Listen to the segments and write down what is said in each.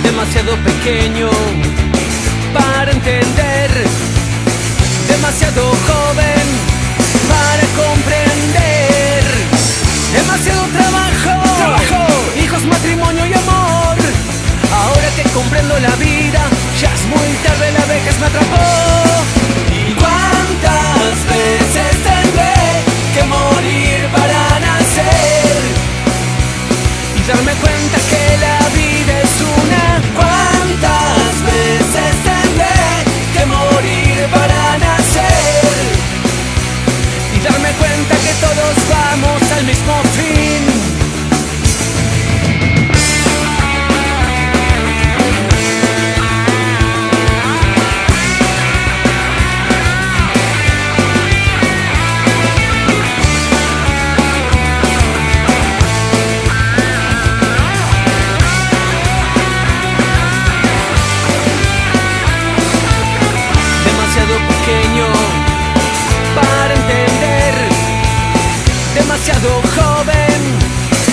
Demasiado pequeño para entender, demasiado joven para comprender, demasiado trabajo, hijos, matrimonio y amor. Ahora que comprendo la vida, ya es muy tarde, la vejez me atrapó. ¿Y cuántas veces tendré que morir para nacer y darme cuenta que la vida es una? ¿Cuántas veces tendré que morir para nacer y darme cuenta que todos vamos al mismo fin? Pequeño para entender, demasiado joven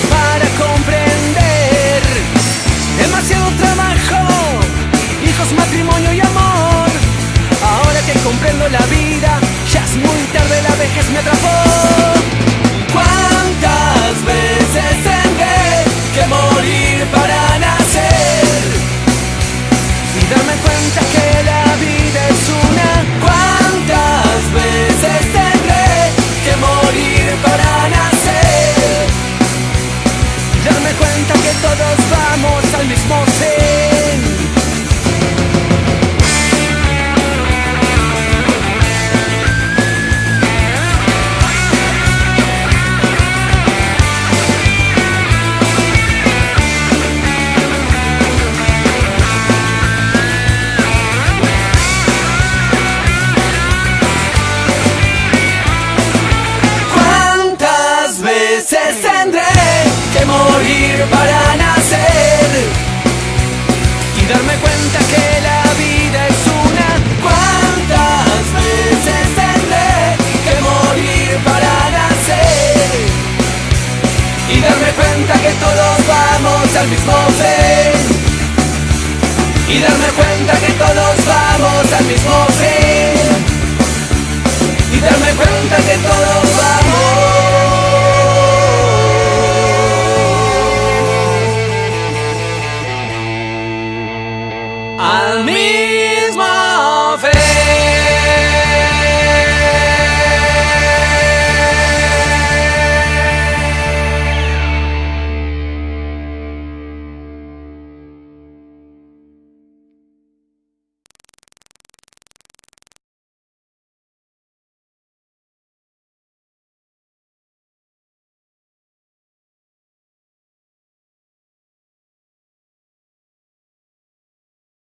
para comprender, demasiado trabajo, hijos, matrimonio y amor. Ahora que comprendo la vida, ya es muy tarde, la vejez me atrapó. ¿Cuántas veces tendré que morir para nacer y darme cuenta que la vida es una? ¿Cuántas veces tendré que morir para nacer y darme cuenta que todos vamos al mismo fin? Tendré que morir para nacer y darme cuenta que la vida es una. ¿Cuántas veces tendré que morir para nacer y darme cuenta que todos vamos al mismo fin? Y darme cuenta que todos vamos al mismo fin. Y darme cuenta que todos vamos